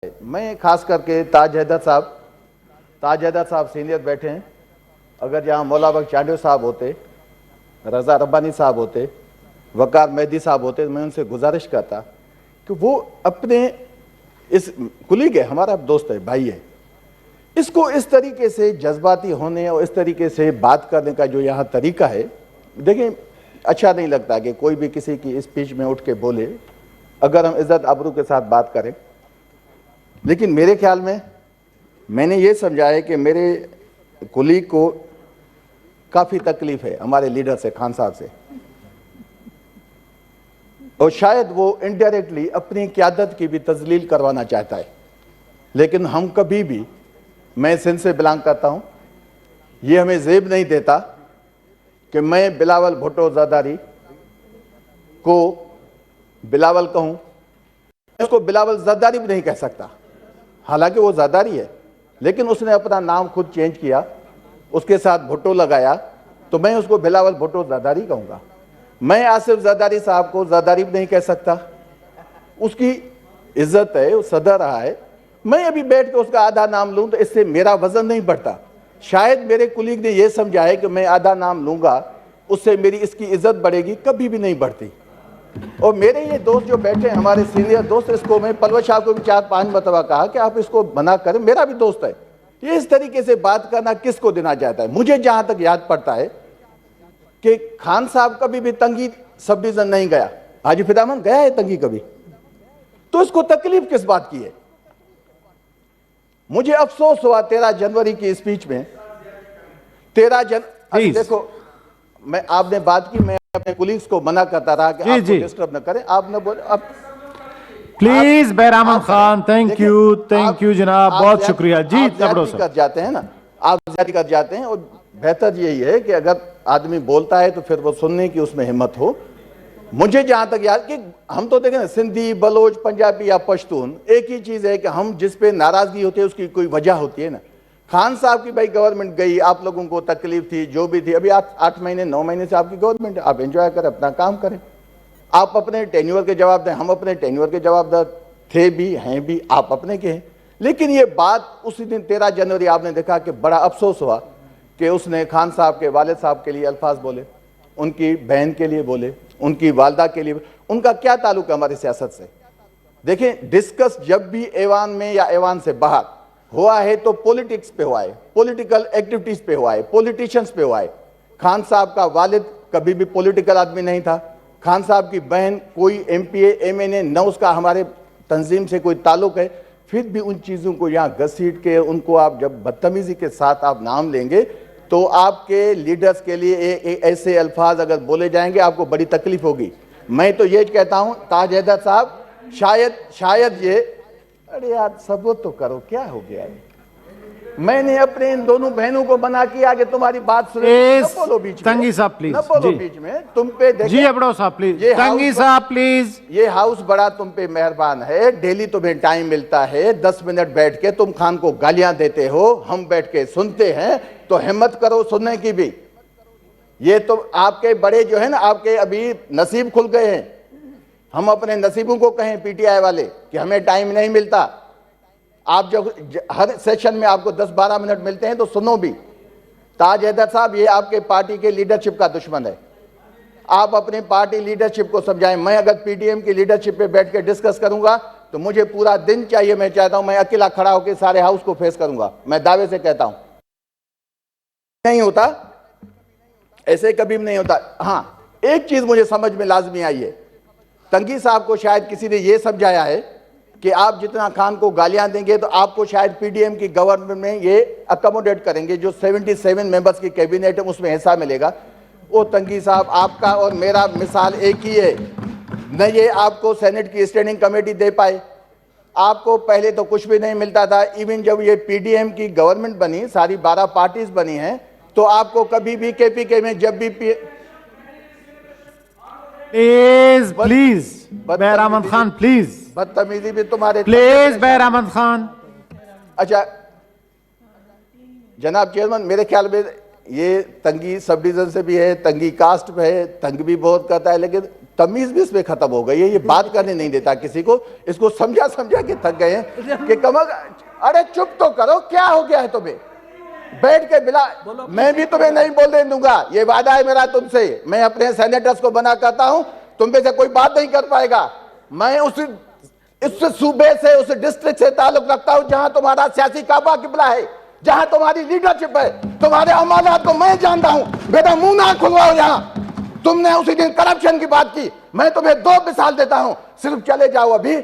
मैं खास करके ताज हैदर साहब सीनियर बैठे हैं। अगर यहाँ मौला बख्श चांडियो साहब होते, रज़ा रब्बानी साहब होते, वकार मेहदी साहब होते, तो मैं उनसे गुजारिश करता कि वो अपने इस कुलीग है, हमारा दोस्त है, भाई है, इसको इस तरीके से जज्बाती होने और इस तरीके से बात करने का जो यहाँ तरीका है, देखें अच्छा नहीं लगता कि कोई भी किसी की स्पीच में उठ के बोले, अगर हम इज्जत आबरू के साथ बात करें। लेकिन मेरे ख्याल में मैंने ये समझा है कि मेरे कुलीग को काफ़ी तकलीफ है हमारे लीडर से, खान साहब से, और शायद वो इनडायरेक्टली अपनी क़यादत की भी तजलील करवाना चाहता है। लेकिन हम कभी भी, मैं सिंध से बिलोंग करता हूँ, ये हमें ज़ेब नहीं देता कि मैं बिलावल भुट्टो ज़रदारी को बिलावल कहूँ, उसको बिलावल ज़रदारी भी नहीं कह सकता, हालांकि वो ज़रदारी है, लेकिन उसने अपना नाम खुद चेंज किया, उसके साथ भुट्टो लगाया, तो मैं उसको बिलावल भुट्टो ज़रदारी कहूँगा। मैं आसिफ ज़रदारी साहब को ज़रदारी भी नहीं कह सकता, उसकी इज्जत है, वो सदर रहा है। मैं अभी बैठ के उसका आधा नाम लूँ तो इससे मेरा वजन नहीं बढ़ता। शायद मेरे कुलीग ने यह समझा है कि मैं आधा नाम लूँगा उससे मेरी इसकी इज्जत बढ़ेगी, कभी भी नहीं बढ़ती। और मेरे ये दोस्त जो बैठे हैं, हमारे सीनियर दोस्त, इसको मैं पलवत साहब को भी 4-5 मरतबा कहा कि आप इसको मना करें, मेरा भी दोस्त है। ये इस तरीके से बात करना किसको देना चाहता है? मुझे जहां तक याद पड़ता है कि खान साहब कभी भी तंगी सब डिवीजन नहीं गया, हाजी फिदामन गया है तंगी कभी, तो इसको तकलीफ किस बात की है? मुझे अफसोस हुआ 13 जनवरी की स्पीच में, देखो मैं, आपने बात की, मैं अपने कुलीग्स को मना करता रहा कि आपको डिस्टर्ब न करें, आपने बोले अब प्लीज बैरामन खान, थैंक यू जनाब, बहुत शुक्रिया जी। कर जाते हैं ना, आप जारी कर जाते हैं, और बेहतर यही है कि अगर आदमी बोलता है तो फिर वो सुनने की उसमें हिम्मत हो। मुझे जहां तक याद कि हम तो देखें ना, सिंधी, बलोच, पंजाबी या पश्तून, एक ही चीज है कि हम जिस पे नाराजगी होती है उसकी कोई वजह होती है ना। खान साहब की भाई गवर्नमेंट गई, आप लोगों को तकलीफ थी, जो भी थी, अभी आप 8 महीने 9 महीने से आपकी गवर्नमेंट है, आप एंजॉय करें, अपना काम करें, आप अपने टेन्योर के जवाब दें, हम अपने टेन्योर के जवाबदार थे भी, हैं भी, आप अपने के हैं। लेकिन ये बात उसी दिन 13 जनवरी आपने देखा कि बड़ा अफसोस हुआ कि उसने खान साहब के वालिद साहब के लिए अल्फाज बोले, उनकी बहन के लिए बोले, उनकी वालदा के लिए। उनका क्या ताल्लुक है हमारी सियासत से? देखें, डिस्कस जब भी ऐवान में या ऐवान से बाहर हुआ है तो पॉलिटिक्स पे हुआ है, पॉलिटिकल एक्टिविटीज पे हुआ है, पॉलिटिशियंस पे हुआ है। खान साहब का वालिद कभी भी पॉलिटिकल आदमी नहीं था, खान साहब की बहन कोई एमपीए एमएनए न उसका हमारे तंजीम से कोई ताल्लुक है, फिर भी उन चीज़ों को यहाँ घसीट के उनको आप जब बदतमीजी के साथ आप नाम लेंगे तो आपके लीडर्स के लिए ऐसे अल्फाज अगर बोले जाएंगे आपको बड़ी तकलीफ होगी। मैं तो ये कहता हूँ ताज हैदर साहब, शायद ये, अरे यार सब्र तो करो, क्या हो गया है? मैंने अपने इन दोनों बहनों को मना किया कि तुम्हारी बात सुने, न बोलो बीच में, तंगी साहब प्लीज, न बोलो बीच में, तुम पे देखिए जी अबड़ो साहब प्लीज, तंगी साहब प्लीज, ये हाउस बड़ा तुम पे मेहरबान है, डेली तुम्हें टाइम मिलता है, 10 मिनट बैठ के तुम खान को गालियां देते हो, हम बैठ के सुनते हैं, तो हिम्मत करो सुनने की भी। ये तो आपके बड़े जो है ना, आपके अभी नसीब खुल गए हैं। हम अपने नसीबों को कहें पीटीआई वाले कि हमें टाइम नहीं मिलता। आप जब हर सेशन में आपको 10-12 मिनट मिलते हैं तो सुनो भी। ताज हैदर साहब, ये आपके पार्टी के लीडरशिप का दुश्मन है, आप अपनी पार्टी लीडरशिप को समझाएं। मैं अगर पीडीएम की लीडरशिप पे बैठ के डिस्कस करूंगा तो मुझे पूरा दिन चाहिए। मैं चाहता हूं मैं अकेला खड़ा होकर सारे हाउस को फेस करूंगा, मैं दावे से कहता हूं। नहीं होता, ऐसे कभी भी नहीं होता। हाँ, एक चीज मुझे समझ में लाजमी आई है, तंगी साहब को शायद किसी ने यह समझाया है कि आप जितना खान को गालियां देंगे तो आपको शायद पीडीएम की गवर्नमेंट में ये अकोमोडेट करेंगे, जो 77 मेंबर्स की कैबिनेट है उसमें हिस्सा मिलेगा। वो तंगी साहब, आपका और मेरा मिसाल एक ही है, न ये आपको सेनेट की स्टैंडिंग कमेटी दे पाए, आपको पहले तो कुछ भी नहीं मिलता था। इवन जब ये पीडीएम की गवर्नमेंट बनी, सारी 12 पार्टीज बनी हैं, तो आपको कभी भी केपीके में जब भी प्लीज बैरामन खान, प्लीज बदतमीजी भी तुम्हारे, प्लीज बैरामन खान। अच्छा जनाब चेयरमैन, मेरे ख्याल में ये तंगी सब डिवीजन से भी है, तंगी कास्ट पे है, तंग भी बहुत करता है, लेकिन तमीज भी इसमें खत्म हो गई है, ये बात करने नहीं देता किसी को, इसको समझा समझा के थक गए हैं कि कमल अरे चुप तो करो, क्या हो गया है तुम्हें, बैठ के बिला, मैं भी तुम्हें नहीं बोलने दूंगा, ये वादा है मेरा तुमसे, मैं अपने सेनेटर्स को मना करता हूं, तुम पे से कोई बात नहीं कर पाएगा। मैं इस सूबे से, उस डिस्ट्रिक्ट से ताल्लुक रखता हूं जहां तुम्हारा सियासी काबा किबला है, जहां तुम्हारी लीडरशिप है, तुम्हारे अमानत को मैं जानता हूं। बेटा मुंह ना खुलवाओ, यहां तुमने उसी दिन करप्शन की बात की, मैं तुम्हें 2 मिसाल देता हूं, सिर्फ चले जाओ अभी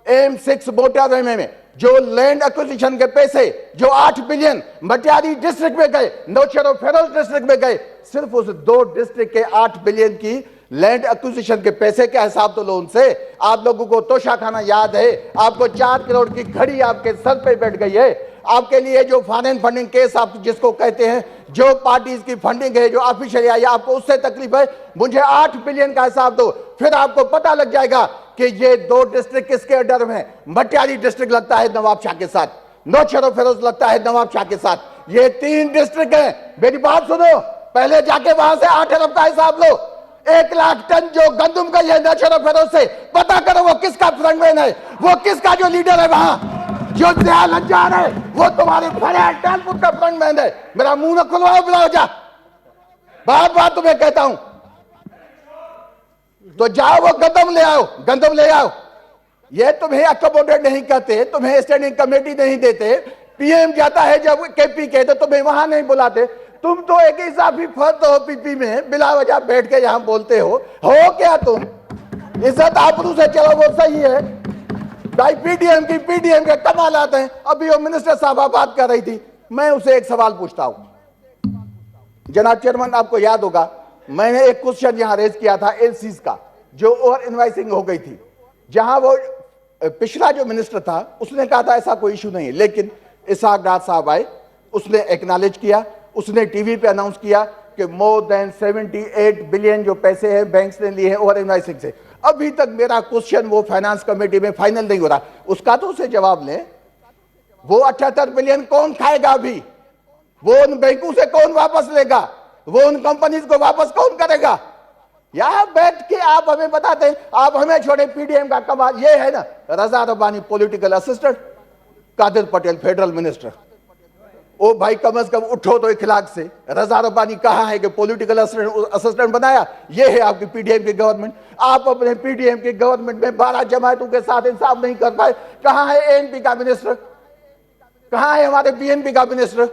M6 मोटरवे में जो लैंड एक्विजिशन के पैसे जो 8 बिलियन मटियारी डिस्ट्रिक्ट में गए, नौशेरा फेरोज डिस्ट्रिक्ट में गए, सिर्फ उस 2 डिस्ट्रिक्ट के 8 बिलियन की लैंड एक्विजिशन के पैसे का हिसाब तो लो उनसे। आप लोगों को तोशा खाना याद है, आपको 4 करोड़ की घड़ी आपके सर पे बैठ गई है। आपके लिए जो फॉरेन फंडिंग केस आप जिसको कहते हैं, जो पार्टीज की फंडिंग है, जो ऑफिशियल आई, आपको उससे तकलीफ है, मुझे 8 बिलियन का हिसाब दो, फिर आपको पता लग जाएगा कि ये 2 डिस्ट्रिक्ट किसके अंडर में। मटियारी डिस्ट्रिक्ट लगता है नवाब शाह के साथ, नौशेरा फेरोज लगता है नवाब शाह के साथ, ये 3 डिस्ट्रिक्ट है। मेरी बात सुनो, पहले जाके वहां से 8 अरब का हिसाब लो। 1 लाख टन जो गंदम का ये नौशेरा फेरोज से पता करो वो किसका फ्रंटमैन है, वो किसका जो लीडर है वहां, जो दयाल हजान है वो तुम्हारे ट्रांसपोर्ट का फ्रंटमैन है। मेरा मुंह न खुलवाओ, बुलाओ जा, बार बार तुम्हें कहता हूं, तो जाओ वो गंदम ले आओ। ये तुम्हें अकोमोडेट नहीं करते, तुम्हें स्टैंडिंग कमेटी नहीं देते, पीएम जाता है जब केपी के तो तुम्हें वहां नहीं बुलाते। तुम तो एक इजाफी फर्द हो पीपी में, बिला वजह बैठ के यहां बोलते हो क्या तुम? इज्जत आबरू से चलो वो सही है भाई। पीडीएम के कमालात हैं। अभी वो मिनिस्टर साहबा बात कर रही थी, मैं उसे एक सवाल पूछता हूं। जनाब चेयरमैन, आपको याद होगा मैंने एक क्वेश्चन यहां रेज किया था एलसीज का, जो ओवर इनवाइसिंग हो गई थी, जहां वो पिछला जो मिनिस्टर था उसने कहा था ऐसा कोई इशू नहीं है, लेकिन इसहाक डार साहब आए, उसने एक्नॉलेज किया, उसने टीवी पे अनाउंस किया कि मोर देन 78 बिलियन जो पैसे हैं बैंक्स ने लिए हैं ओवर इनवाइसिंग से। अभी तक मेरा क्वेश्चन वो फाइनेंस कमेटी में फाइनल नहीं हो रहा, उसका तो उसे जवाब ले। वो 78 बिलियन कौन खाएगा अभी? वो उन बैंकों से कौन वापस लेगा? वो उन कंपनीज को वापस कौन करेगा? यहां बैठ के आप हमें बताते हैं, आप हमें छोड़े पीडीएम का कमाल ये है ना, Raza Rabbani political assistant, Qadir Patel federal minister. ओ भाई कम से कम उठो तो इखलाक से। रजा रब्बानी कहा है कि पॉलिटिकल असिस्टेंट बनाया, ये है आपकी पीडीएम की गवर्नमेंट। आप अपने पीडीएम की गवर्नमेंट में 12 जमातों के साथ इंसाफ नहीं कर पाए। कहां है एएनपी का मिनिस्टर? कहां है हमारे बीएनपी का मिनिस्टर?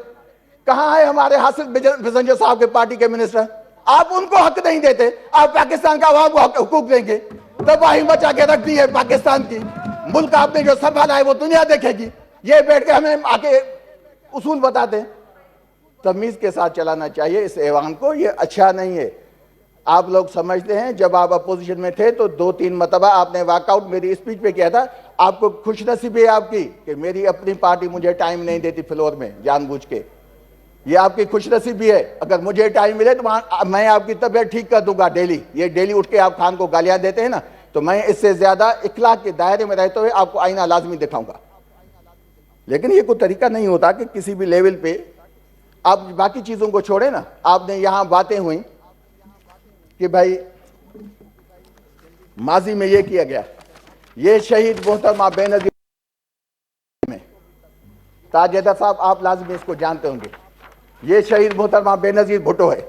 कहां है हमारे हासिल बिजंजर साहब के पार्टी के मिनिस्टर? आप उनको हक नहीं देते, आप पाकिस्तान का अवाम को हुकूक देंगे। तबाही मचा के रख दी है पाकिस्तान की, मुल्क आपने जो संभाला है वो दुनिया देखेगी। ये बैठ के हमें आके उसूल बताते हैं। तमीज के साथ चलाना चाहिए इस ऐवान को, ये अच्छा नहीं है। आप लोग समझते हैं जब आप अपोजिशन में थे तो 2-3 मरतबा आपने वॉकआउट मेरी स्पीच पे किया था। आपको खुशनसीबी है आपकी कि मेरी अपनी पार्टी मुझे टाइम नहीं देती फ्लोर में जानबूझ के, ये आपकी खुशनसीबी है। अगर मुझे टाइम मिले तो मैं आपकी तबीयत ठीक कर दूंगा डेली। ये डेली उठ के आप खान को गालियां देते हैं ना, तो मैं इससे ज्यादा इखलाक के दायरे में रहते हुए आपको आईना लाजमी दिखाऊंगा। लेकिन ये कोई तरीका नहीं होता कि किसी भी लेवल पे आप बाकी चीजों को छोड़े ना। आपने यहां बातें हुई कि भाई माजी में ये किया गया, ये शहीद मोहतरमा बेनजीर में, ताजेदर साहब आप लाजमी इसको जानते होंगे, ये शहीद मोहतरमा बेनजीर भुट्टो है।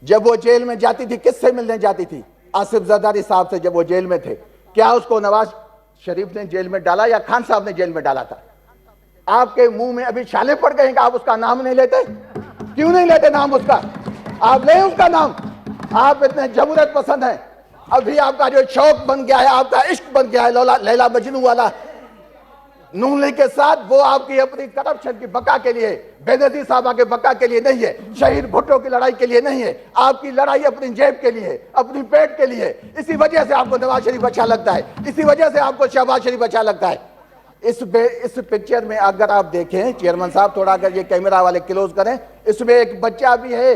जब वो जेल में जाती थी किससे मिलने जाती थी? आसिफ जरदारी साहब से। जब वो जेल में थे, क्या उसको नवाज शरीफ ने जेल में डाला या खान साहब ने जेल में डाला था? आपके मुंह में अभी छाले पड़ गए कि आप उसका नाम नहीं लेते। क्यों नहीं लेते नाम उसका? आप ले उसका नाम। आप इतने जमहूरियत पसंद हैं, अभी आपका जो शौक बन गया है, आपका इश्क बन गया है लैला मजनू वाला नून लीग के साथ, वो आपकी अपनी करप्शन की बका के लिए, बेनजीर साहबा के बका के लिए नहीं है, शहीद भुट्टो की लड़ाई के लिए नहीं है। आपकी लड़ाई अपनी जेब के लिए, अपनी पेट के लिए। इसी वजह से आपको नवाज शरीफ अच्छा लगता है, इसी वजह से आपको शहबाज शरीफ अच्छा लगता है। इस पिक्चर में अगर आप देखें चेयरमैन साहब, थोड़ा अगर ये कैमरा वाले क्लोज करें, इसमें एक बच्चा भी है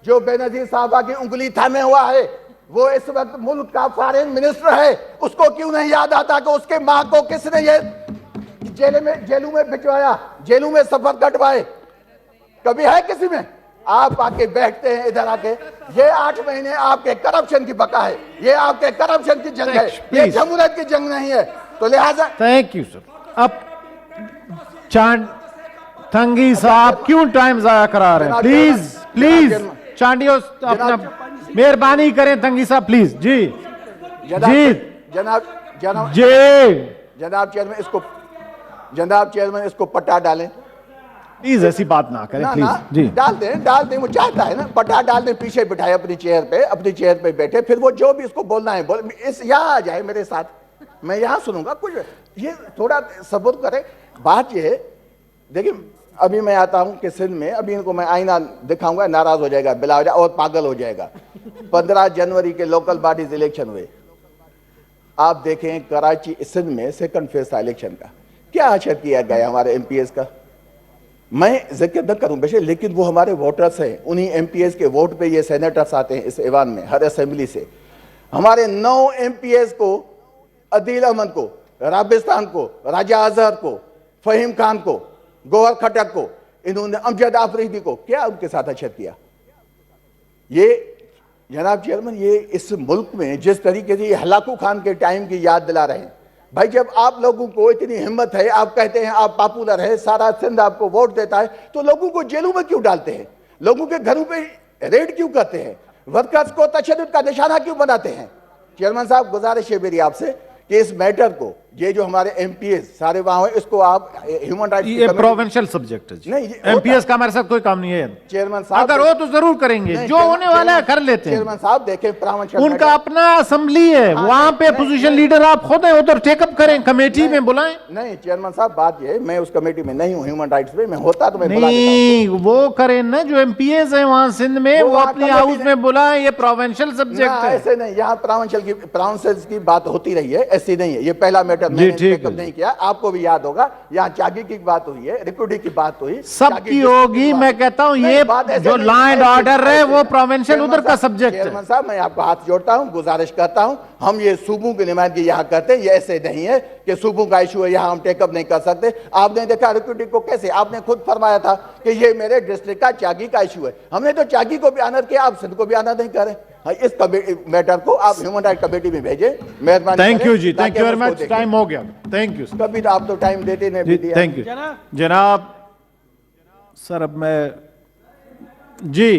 जो बेनजीर साहबा की उंगली थामे हुआ है। वो इस वक्त मुल्क का फॉरेन मिनिस्टर है। उसको क्यों नहीं याद आता कि उसके मां को किसने ये जेलों में भिजवाया, जेलों में सफर कटवाए? कभी है किसी में? आप आके बैठते हैं इधर आके। ये 8 महीने आपके करप्शन की बका है, ये आपके करप्शन की जंग है, ये जमहूरियत की जंग नहीं है। तो लिहाजा थैंक यू सर। अब तंगी साहब क्यों टाइम जाया करा रहे हैं? प्लीज प्लीज चांडियो अपना मेहरबानी करें तंगी साहब प्लीज। जी जी जनाब जनाब जी जनाब चेयरमैन इसको पट्टा डालें प्लीज, ऐसी बात ना करें ना प्लीज। ना जी डाल दें वो चाहता है ना, पट्टा डाल दें, पीछे बिठाए अपनी चेयर पे बैठे, फिर वो जो भी इसको बोलना है बोल। इस यहाँ आ जाए मेरे साथ, मैं यहाँ सुनूंगा। कुछ ये थोड़ा सब्र करें। बात ये है, देखिए अभी मैं आता हूँ कि सिंध में, अभी इनको मैं आईना दिखाऊंगा, नाराज हो जाएगा, बिला हो जाएगा और पागल हो जाएगा। 15 जनवरी के लोकल बॉडीज इलेक्शन हुए, आप देखें कराची सिंध में सेकंड फेज था इलेक्शन का, क्या असर किया गया हमारे एमपीएस का। मैं जिक्र न करूं बेशक, लेकिन वो हमारे वोटर्स हैं, उन्हीं एमपीएस के वोट पे ये सेनेटर्स आते हैं इस ऐवान में, हर असेंबली से। हमारे 9 एमपीएस को, अदील अहमद को, राबिस्तान को, राजा अजहर को, फहीम खान को, गौहर खटक को, इन्होंने अमजद आफरीदी को क्या उनके साथ अच्छा किया। ये जनाब चेयरमैन, ये इस मुल्क में जिस तरीके से ये हलाकू खान के टाइम की याद दिला रहे हैं। भाई जब आप लोगों को इतनी हिम्मत है, आप कहते हैं आप पॉपुलर है, सारा सिंध आपको वोट देता है, तो लोगों को जेलों में क्यों डालते हैं? लोगों के घरों पे रेड क्यों करते हैं? वर्कर्स को तशद्दुद का निशाना क्यों बनाते हैं? चेयरमैन साहब, गुजारिश है मेरी आपसे कि इस मैटर को, ये जो हमारे एमपीएस सारे वहां है, इसको आप ह्यूमन राइट्स ये प्रोविंशियल सब्जेक्ट है जी। नहीं, एमपीएस का हमारे साथ कोई काम नहीं है चेयरमैन साहब। अगर हो तो जरूर करेंगे, जो होने वाला है कर लेते हैं। चेयरमैन साहब देखें, प्रोविंशियल उनका अपना असेंबली है, वहां पे पोजीशन लीडर आप खुद हैं, उधर टेकअप करें, कमेटी में बुलाएं। नहीं चेयरमैन साहब, बात ये है, मैं उस कमेटी में नहीं हूं ह्यूमन राइट्स में, मैं होता तो मैं बुला देता नहीं, वो करें ना जो एमपीएस है वहां सिंध में, वो अपने हाउस में बुलाएं। ये प्रोविंशियल सब्जेक्ट है। ऐसे नहीं, यहाँ प्रोविंशियल की बात होती रही है, ऐसी नहीं है। ये पहला मैटर मैंने टेकअप नहीं किया, आपको भी याद होगा। यहाँ चागी की बात हुई है, रिक्रूटी की बात हुई, सबकी होगी। मैं कहता हूँ ये जो लॉ एंड ऑर्डर है वो प्रोविंशियल उधर का सब्जेक्ट है। चेयरमैन साहब, मैं आपको हाथ जोड़ता हूँ, गुजारिश करता हूँ, हम ये सूबों की नुमाइंदगी यहाँ करते हैं। ये ऐसे नहीं है कि सूबों का इशू है, यहाँ हम टेकअप नहीं कर सकते। आपने देखा रिक्रूटी को कैसे, आपने खुद फरमाया था कि ये मेरे डिस्ट्रिक्ट का चागी का इशू है। हमने तो चागी को भी ऑनर किया, आप सिंध को भी ऑनर नहीं करें। इस मैटर को आप ह्यूमन राइट कमेटी में भेजें, मेहरबानी। थैंक यू जी, thank you very much, time हो गया। थैंक यू कभी तो आप तो टाइम देते नहीं। थैंक यू जनाब। सर अब मैं जी